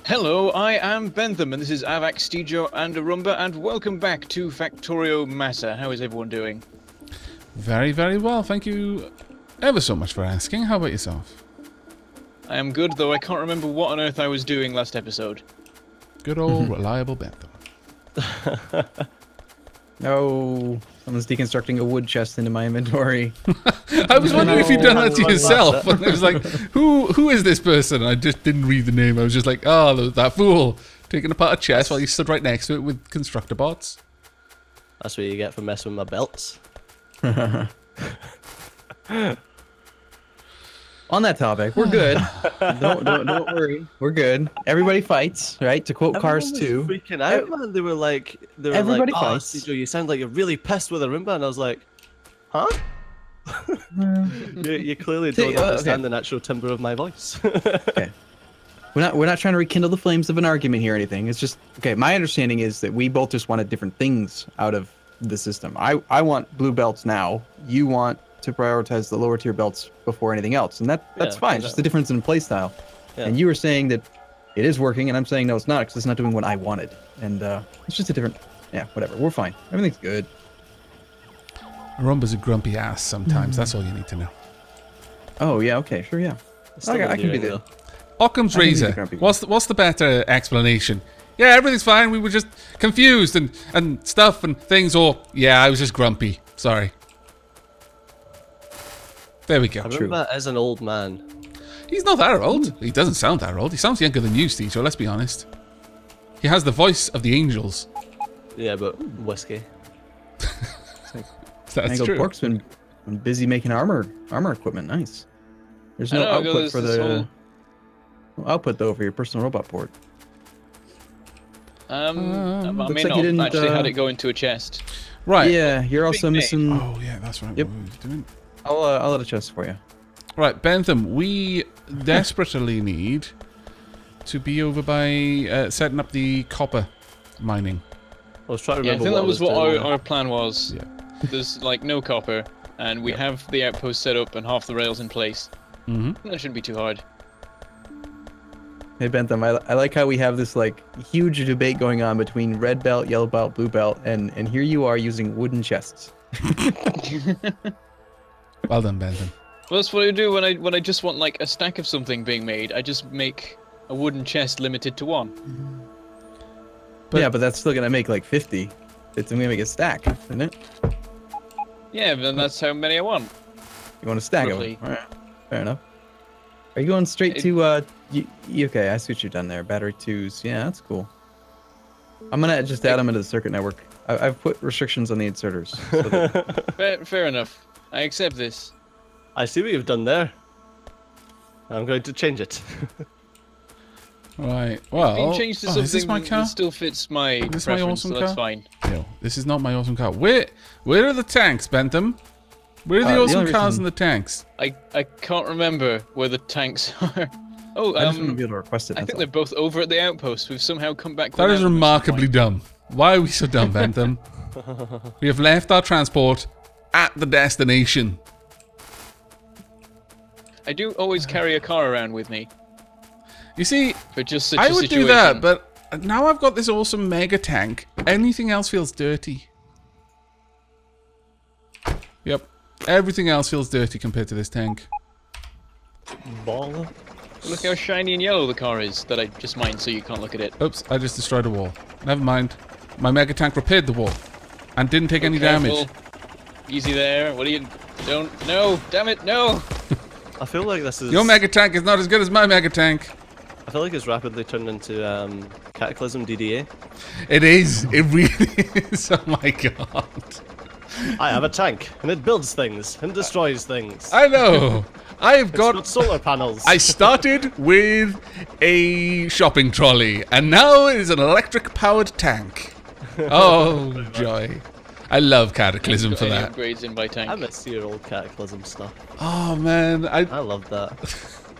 Hello, I am Bentham, and this is Aavak, Steejo, and Arumba, and welcome back to Factorio MASA. How is everyone doing? Very, very well. Thank you ever so much for asking. How about yourself? I am good, though I can't remember what on earth I was doing last episode. Good old reliable Bentham. No, someone's deconstructing a wood chest into my inventory. I was wondering if you'd done that to yourself. And I was like, who is this person? I just didn't read the name. I was just like, oh, that fool taking apart a chest while you stood right next to it with constructor bots. That's what you get for messing with my belts. On that topic, we're good. don't worry, we're good. Everybody fights, right? To quote Cars 2. Freaking out, man. They were like, Everybody oh, fights. Steejo, you sound like you're really pissed with a Roomba, and I was like, huh? you clearly don't understand the natural timbre of my voice. Okay. We're not trying to rekindle the flames of an argument here or anything. It's just okay. My understanding is that we both just wanted different things out of the system. I want blue belts now. You want to prioritize the lower tier belts before anything else, and that's fine. It's just the difference in playstyle. Yeah. And you were saying that it is working, and I'm saying no, it's not, because it's not doing what I wanted. And it's just a different. Yeah, whatever. We're fine. Everything's good. Arumba's a grumpy ass sometimes. That's all you need to know. Oh yeah. Okay. Sure. Yeah. I can do that. Occam's razor. What's the better explanation? Yeah, everything's fine. We were just confused and stuff and things. Or yeah, I was just grumpy. Sorry. There we go. Arumba is an old man. He's not that old. He doesn't sound that old. He sounds younger than you, Steve, so let's be honest. He has the voice of the angels. Yeah, but whiskey. That's true. Pork's been busy making armor equipment. Nice. There's no output for the output though for your personal robot port. I may not have actually had it go into a chest. Right. Yeah, you're also missing. Oh yeah, that's right. Yep. What were we doing? I'll let a chest for you. Right, Bentham, we desperately need to be over by setting up the copper mining. I was trying to remember. I think that was what our plan was. Yeah. There's like no copper, and we have the outpost set up and half the rails in place. Mm-hmm. That shouldn't be too hard. Hey Bentham, I like how we have this like huge debate going on between red belt, yellow belt, blue belt, and here you are using wooden chests. Well done, Bentham. Well, that's what I do when I just want like a stack of something being made. I just make a wooden chest limited to one. Yeah, but that's still gonna make like 50. It's gonna make a stack, isn't it? Yeah, then that's how many I want. You want a stack of them? All right, fair enough. Are you going straight to okay, I see what you've done there. Battery 2s. Yeah, that's cool. I'm gonna just add them into the circuit network. I've put restrictions on the inserters. So that... fair enough. I accept this. I see what you've done there. I'm going to change it. Right. Well, it's changed to something that still fits my preference, my awesome so that's car? fine. No, this is not my awesome car. Where are the tanks, Bentham? Where are the awesome cars and the tanks? I can't remember where the tanks are. Oh, I just want to be able to request it. I think they're both over at the outpost. We've somehow come back. That is remarkably dumb. Why are we so dumb, Bentham? We have left our transport at the destination. I do always carry a car around with me. You see, for just such I a would situation. do that, but now I've got this awesome mega tank. Anything else feels dirty. Yep. Everything else feels dirty compared to this tank. Baller. Look how shiny and yellow the car is that I just mined so you can't look at it. Oops, I just destroyed a wall. Never mind. My mega tank repaired the wall and didn't take any damage. Easy there. What are you... Don't... No! Damn it, no! I feel like this is... Your mega tank is not as good as my mega tank. I feel like it's rapidly turned into Cataclysm DDA. It is. It really is. Oh my god. I have a tank, and it builds things and destroys things. I know. I've got solar panels. I started with a shopping trolley, and now it is an electric-powered tank. Oh, joy. I love Cataclysm for that. Upgrades in my tank. I miss your old Cataclysm stuff. Oh, man. I love that.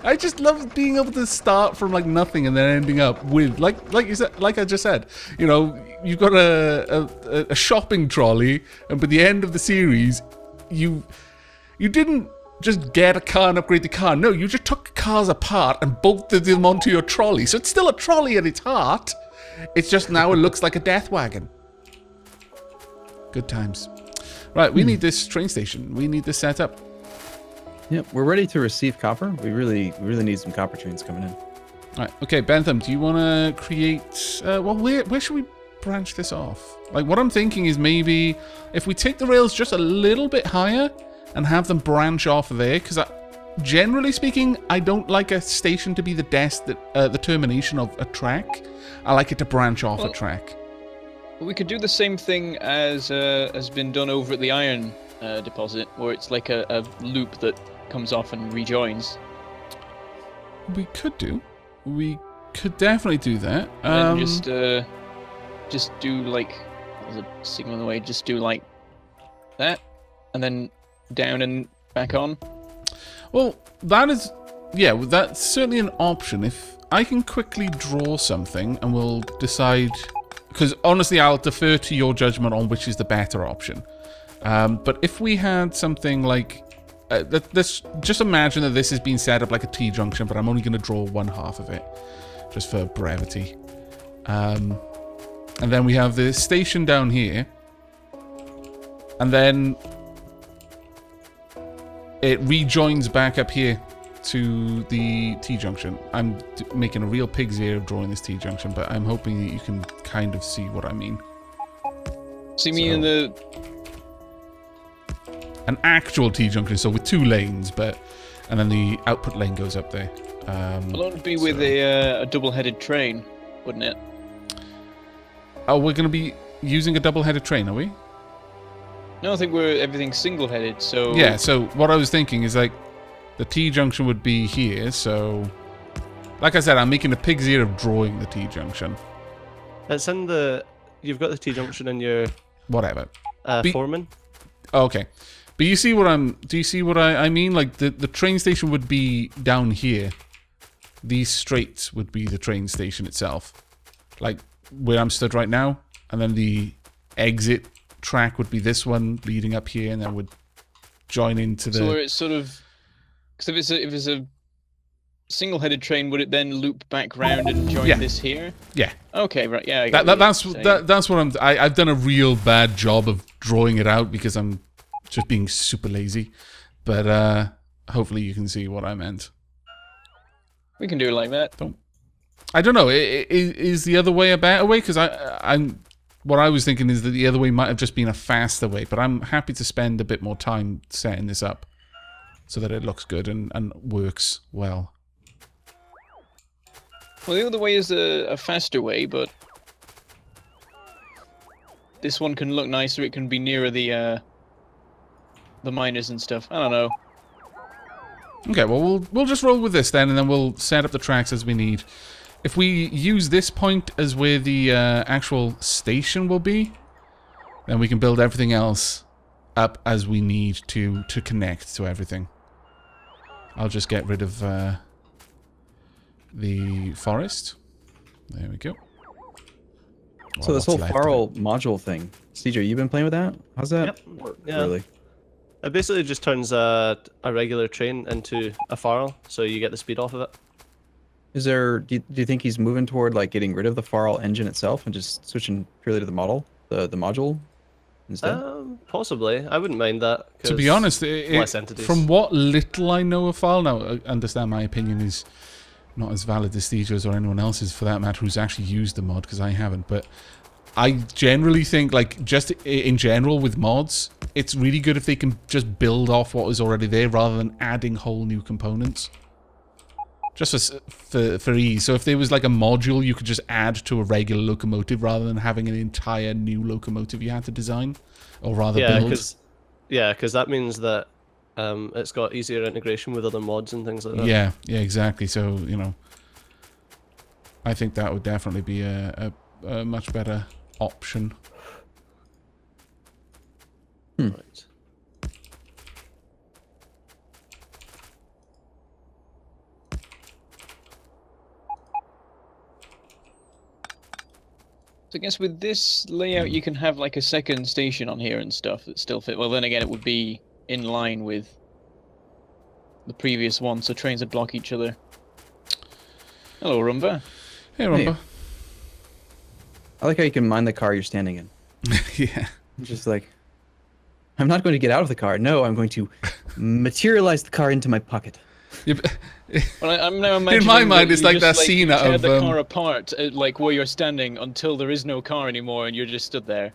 I just love being able to start from like nothing and then ending up with like you said, like I just said, you know, you've got a shopping trolley, and by the end of the series, you didn't just get a car and upgrade the car. No, you just took cars apart and bolted them onto your trolley. So it's still a trolley at its heart. It's just now it looks like a death wagon. Good times. Right, we need this train station. We need this set up. Yep, we're ready to receive copper. We really need some copper trains coming in. Right, okay, Bentham, do you want to create... well, where should we branch this off? Like, what I'm thinking is maybe if we take the rails just a little bit higher and have them branch off there, because generally speaking, I don't like a station to be the the termination of a track. I like it to branch off a track. We could do the same thing as has been done over at the iron deposit, where it's like a loop that comes off and rejoins. We could do. We could definitely do that. And then just do like, there's a signal in the way, just do like that, and then down and back on. Well, that is, yeah, that's certainly an option. If I can quickly draw something and we'll decide, because honestly, I'll defer to your judgment on which is the better option. But if we had something like, let's just imagine that this has been set up like a T-junction, but I'm only going to draw one half of it, just for brevity. And then we have the station down here, and then it rejoins back up here to the T-junction. I'm making a real pig's ear of drawing this T-junction, but I'm hoping that you can kind of see what I mean. See me in an actual T-junction, so with 2 lanes, and then the output lane goes up there. Well, it would be with a double-headed train, wouldn't it? Oh, we're going to be using a double-headed train, are we? No, I think everything's single-headed, so... Yeah, so what I was thinking is, like, the T-junction would be here, so... Like I said, I'm making a pig's ear of drawing the T-junction. It's in the... You've got the T-junction in your... Whatever. Foreman? Oh, okay. But you see what do you see what I mean? Like, the train station would be down here. These straights would be the train station itself. Like, where I'm stood right now. And then the exit track would be this one leading up here, and then would join into the... So where it's sort of... Because if it's a single-headed train, would it then loop back round and join this here? Yeah. Okay, right, yeah. That's what I've done a real bad job of drawing it out because I'm just being super lazy. But hopefully you can see what I meant. We can do it like that. I don't know. Is the other way a better way? Because what I was thinking is that the other way might have just been a faster way, but I'm happy to spend a bit more time setting this up so that it looks good and works well. Well, the other way is a faster way, but this one can look nicer. It can be nearer the miners and stuff. I don't know. Okay, well, we'll just roll with this then, and then we'll set up the tracks as we need. If we use this point as where the actual station will be, then we can build everything else up as we need to connect to everything. I'll just get rid of the forest. There we go. So this whole Farrell module thing, CJ, you been playing with that? How's that? Yep. Yeah. Really? It basically just turns a regular train into a Farrell, so you get the speed off of it. Is there? Do you think he's moving toward like getting rid of the Farrell engine itself and just switching purely to the module instead? Possibly. I wouldn't mind that. To be honest, less entities. From what little I know of Farrell, now I understand my opinion is not as valid as Stejo's or anyone else's for that matter who's actually used the mod, because I haven't, but I generally think, like, just in general with mods, it's really good if they can just build off what is already there rather than adding whole new components. Just for ease. So if there was like a module you could just add to a regular locomotive rather than having an entire new locomotive you had to design, or rather build. Because that means that it's got easier integration with other mods and things like that. Yeah, exactly. So, you know, I think that would definitely be a much better option. Right. So I guess with this layout, you can have like a second station on here and stuff that still fit. Well, then again, it would be in line with the previous one, so trains would block each other. Hello, Rumba. Hey, Rumba. I like how you can mind the car you're standing in. Yeah. Just like, I'm not going to get out of the car. No, I'm going to materialize the car into my pocket. Yeah, Well, I'm now imagining in my mind, that it's you like just, that scene out tear of the car apart, like where you're standing, until there is no car anymore, and you're just stood there.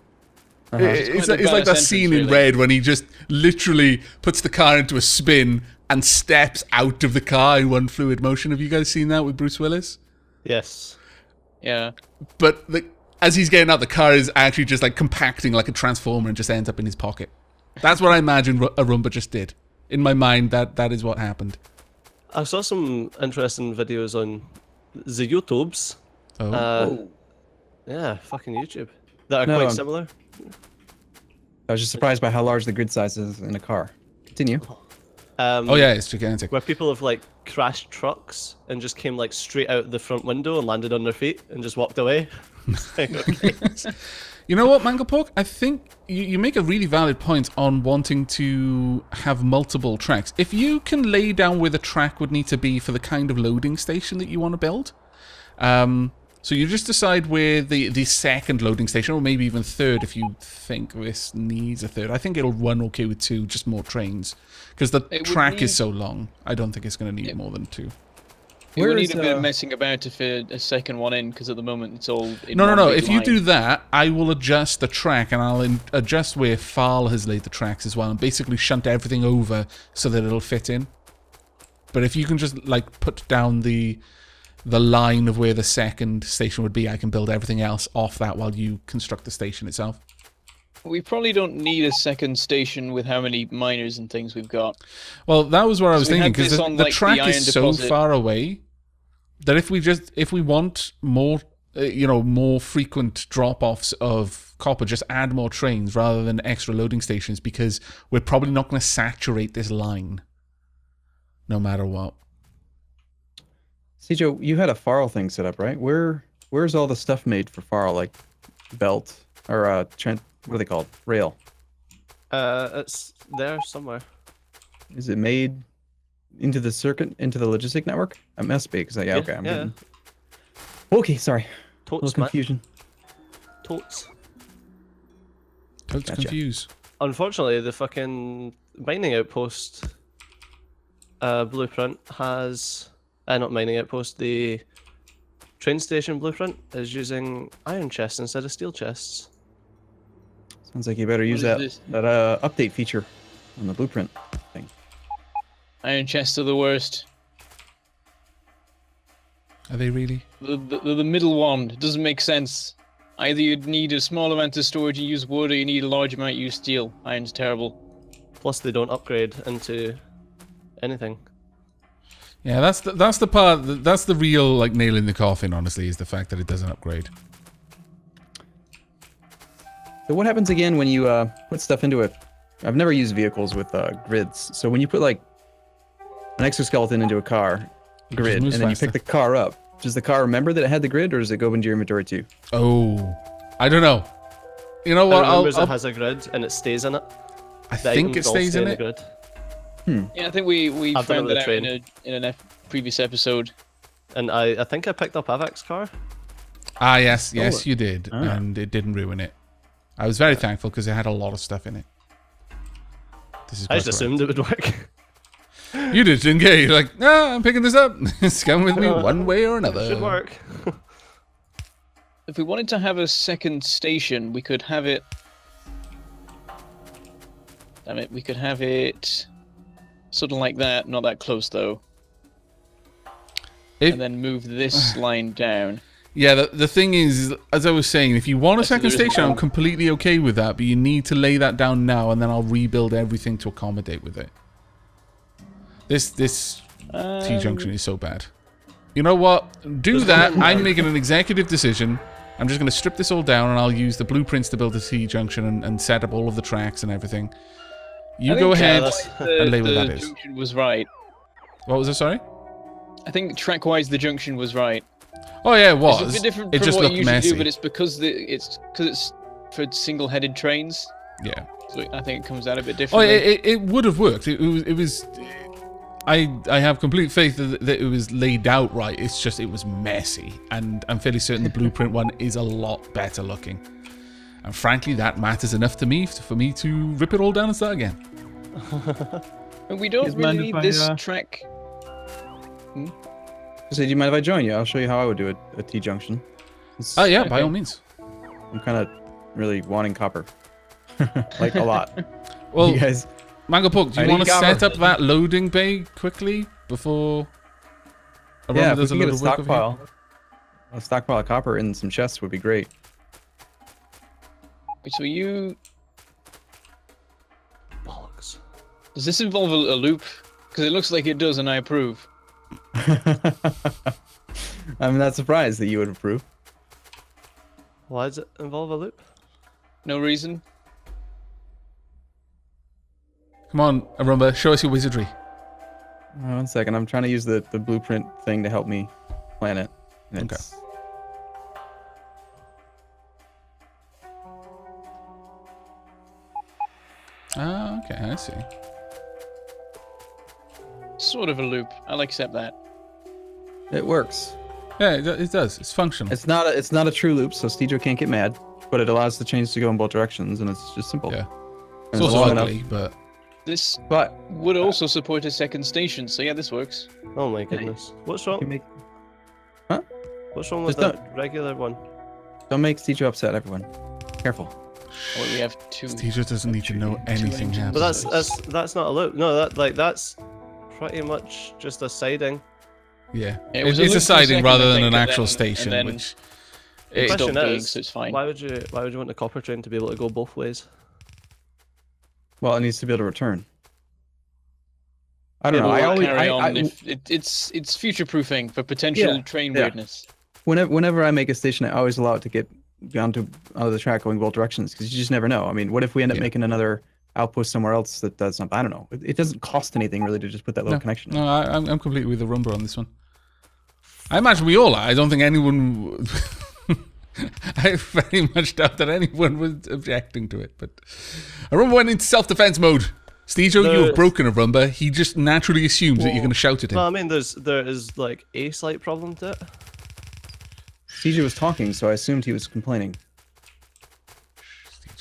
It's quite the like that badass scene entrance, in really. Red when he just literally puts the car into a spin and steps out of the car in one fluid motion. Have you guys seen that with Bruce Willis? Yes. Yeah. But as he's getting out, the car is actually just like compacting like a transformer and just ends up in his pocket. That's what I imagine a Roomba just did. In my mind, that is what happened. I saw some interesting videos on the YouTubes. Oh. Yeah, fucking YouTube. That are No, quite similar. I was just surprised by how large the grid size is in a car. Continue. Oh yeah, it's gigantic. Where people have like crashed trucks and just came like straight out the front window and landed on their feet and just walked away. Like, okay. You know what, Mango Pork? I think you make a really valid point on wanting to have multiple tracks. If you can lay down where the track would need to be for the kind of loading station that you want to build, so you just decide where the second loading station, or maybe even third if you think this needs a third. I think it'll run okay with 2, just more trains. Because the track is so long, I don't think it's going to need more than 2. We would Where need is, a bit of messing about to fit a second one in, because at the moment it's all in No. one big If you line. do that, I will adjust the track, and I'll adjust where Farl has laid the tracks as well, and basically shunt everything over so that it'll fit in. But if you can just like put down the line of where the second station would be, I can build everything else off that while you construct the station itself. We probably don't need a second station with how many miners and things we've got. Well, that was what I was So we thinking, had because this the, on, the like, the track iron is so deposit. far away that if we want more, more frequent drop-offs of copper, just add more trains rather than extra loading stations, because we're probably not going to saturate this line, no matter what. Joe, you had a Farl thing set up, right? Where's all the stuff made for Farl, like belt or what are they called? Rail. It's there somewhere. Is it made into the circuit, into the logistic network? It must be, because okay, I'm getting... Okay, sorry. A Totes, little confusion. Totes. Don't Gotcha. confuse. Unfortunately, the fucking mining outpost blueprint has... not mining outpost, the train station blueprint is using iron chests instead of steel chests. Sounds like you better use What that is update feature on the blueprint thing. Iron chests are the worst. Are they really? The middle one, it doesn't make sense. Either you need a small amount of storage and use wood, or you need a large amount and use steel. Iron's terrible. Plus, they don't upgrade into anything. Yeah, that's the part. That's the real like nail in the coffin. Honestly, is the fact that it doesn't upgrade. So what happens again when you put stuff into it? I've never used vehicles with grids. So when you put like an exoskeleton into a car grid, and moves then faster. you pick the car up, does the car remember that it had the grid, or does it go into your inventory too? Oh, I don't know. You know what? It remembers it has a grid and it stays in it. I The think it items all stays stay in the it. grid. Yeah, I think we I've done it found with that the out train. in a previous episode. And I think I picked up Aavak's car. Ah, yes, Oh. you did, Ah. and it didn't ruin it. I was very thankful because it had a lot of stuff in it. This is I just quite assumed it would work. correct. You did, didn't you? You're like, I'm picking this up. It's coming with me one way or It another. should work. If we wanted to have a second station, we could have it. Damn it, we could have it sort of like that, not that close though. If- And then move this line down. Yeah, the thing is, as I was saying, if you want a So second there is station, I'm one. completely okay with that, but you need to lay that down now, and then I'll rebuild everything to accommodate with it. This T-junction is so bad. You know what? Do that. I'm making an executive decision. I'm just going to strip this all down, and I'll use the blueprints to build the T-junction and set up all of the tracks and everything. You I go think ahead track-wise and lay what the that is. junction was right. What was it, sorry? I think track-wise the junction was right. Oh, yeah, it It's was. a bit different It from just what looked you usually messy. do, but it's because it's for single-headed trains. Yeah. So I think it comes out a bit Oh, differently. it would have worked. It was. I have complete faith that it was laid out right. It's just it was messy, and I'm fairly certain the blueprint one is a lot better looking. And frankly, that matters enough to me for me to rip it all down and start again. And we don't Is really mind if need I, this track. So, do you mind if I join you? I'll show you how I would do a T-junction. Oh yeah, by Okay. all means. I'm kind of really wanting copper. Like, a lot. Well, You guys... Mango Pork, do I you need want to copper. set up that loading bay quickly before? Yeah, if we does can get a load of work over here? stockpile. A stockpile of copper in some chests would be great. Wait, so you. Bollocks. Does this involve a loop? Because it looks like it does, and I approve. I'm not surprised that you would approve. Why does it involve a loop? No reason. Come on, Arumba, show us your wizardry. One second, I'm trying to use the blueprint thing to help me plan it. And Okay. it's- Ah, okay, I see. Sort of a loop. I'll accept that. It works. Yeah, it does. It's functional. It's not a true loop, so Steejo can't get mad. But it allows the chains to go in both directions, and it's just simple. Yeah. And It's also long enough. ugly, but This But would also support a second station, so yeah, this works. Oh my goodness. What's you wrong? make, What's wrong with Just that regular one? don't make Steejo upset, everyone. Careful. Oh, we have two. Teacher doesn't need to know anything engines. happens. But that's not a loop. No, that's pretty much just a siding. Yeah, It was it's a a loop for a siding second, rather I than think, an and actual then- station, and then which It it, stopped Question being, is, so it's fine. Why would you want the copper train to be able to go both ways? Well, it needs to be able to return. I don't know. We'll I always, carry on I, if it's future proofing for potential Yeah, train yeah. weirdness. whenever I make a station, I always allow it to get onto the track going both directions because you just never know. I mean, what if we end up Yeah. making another outpost somewhere else that does something? I don't know. It doesn't cost anything really to just put that little connection. No, I'm completely with the Rumba on this one. I imagine we all are. I don't think anyone. I very much doubt that anyone was objecting to it. But Arumba went into self-defense mode. Steejo, No, you have it's- broken Arumba. He just naturally assumes that you're going to shout at him. Well, I mean, there is like a slight problem to it. CJ was talking, so I assumed he was complaining.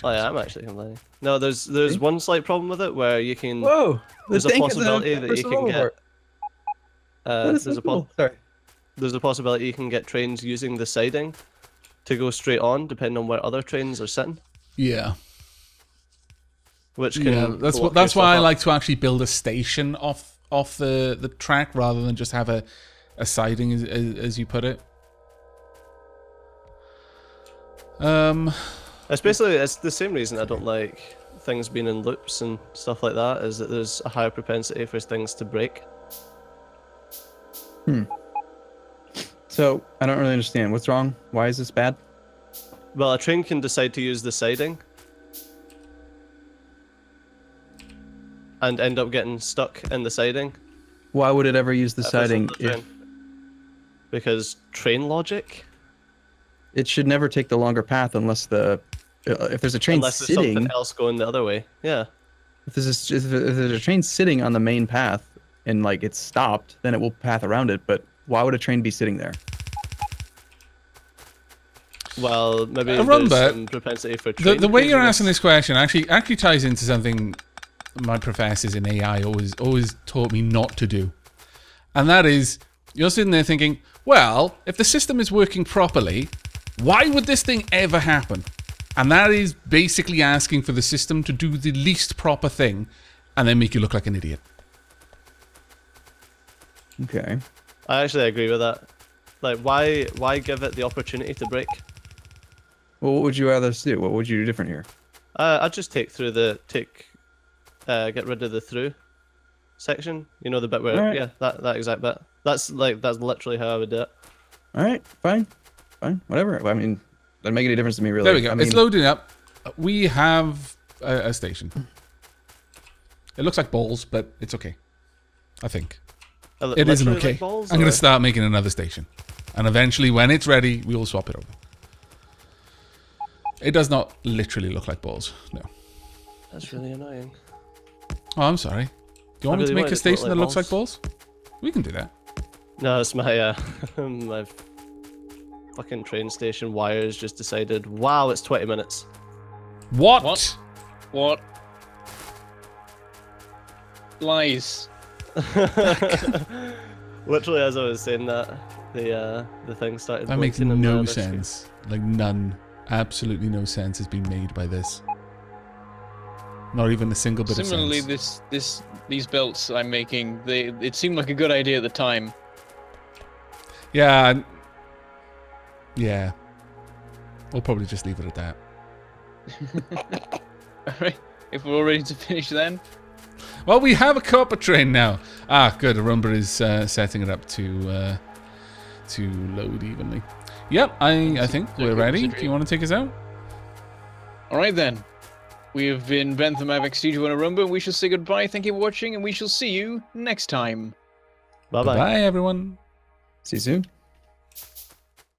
Oh yeah, I'm actually complaining. No, there's See? one slight problem with it where you can. Whoa! There's a possibility that you can get. Sorry. There's a possibility you can get trains using the siding to go straight on, depending on where other trains are sitting, Yeah. which can. Yeah, that's block that's your why I stuff up. like to actually build a station off the track rather than just have a siding as you put it. It's the same reason I don't like things being in loops and stuff like that. Is that there's a higher propensity for things to break. So I don't really understand. What's wrong? Why is this bad? Well, a train can decide to use the siding and end up getting stuck in the siding. Why would it ever use the if it's on siding? the If train. Because train logic. it should never take the longer path unless if there's a train Unless there's sitting. something else going the other way. Yeah. If there's a train sitting on the main path and like it's stopped, then it will path around it. But why would a train be sitting there? Well, maybe Rumba, there's some propensity for train. The way you're craziness. asking this question actually ties into something my professors in AI always taught me not to do. And that is, you're sitting there thinking, well, if the system is working properly, why would this thing ever happen? And that is basically asking for the system to do the least proper thing and then make you look like an idiot. Okay. I actually agree with that. Like, why give it the opportunity to break? Well, what would you rather us do? What would you do different here? I'd just get rid of the through section. You know, the bit where Alright. yeah, that exact bit. That's literally how I would do it. All right, fine, whatever. I mean, doesn't make any difference to me, really. There we go. I mean, It's loading up. We have a station. It looks like balls, but it's okay. I think. It isn't Literally okay. like balls, I'm going or- to start making another station. And eventually, when it's ready, we will swap it over. It does not literally look like balls. No. That's really annoying. Oh, I'm sorry. you want me to really make want a it to look station like that looks like balls. balls? We can do that. No, it's my my fucking train station wires just decided. Wow, it's 20 minutes. What? What? Lies. Literally, as I was saying that, the thing started. That makes blinking on my no other screen. sense. Like none. Absolutely no sense has been made by this. Not even a single bit Similarly, of sense. these belts I'm making, it seemed like a good idea at the time. Yeah. Yeah. We'll probably just leave it at that. Alright, if we're all ready to finish then. Well, we have a copper train now. Ah, good. Arumba is setting it up to load evenly. Yep, I think we're ready. Do you want to take us out? Alright then. We have been Bentham, Aavak, Studio, and Arumba. We shall say goodbye. Thank you for watching, and we shall see you next time. Bye bye. Bye, everyone. See you soon.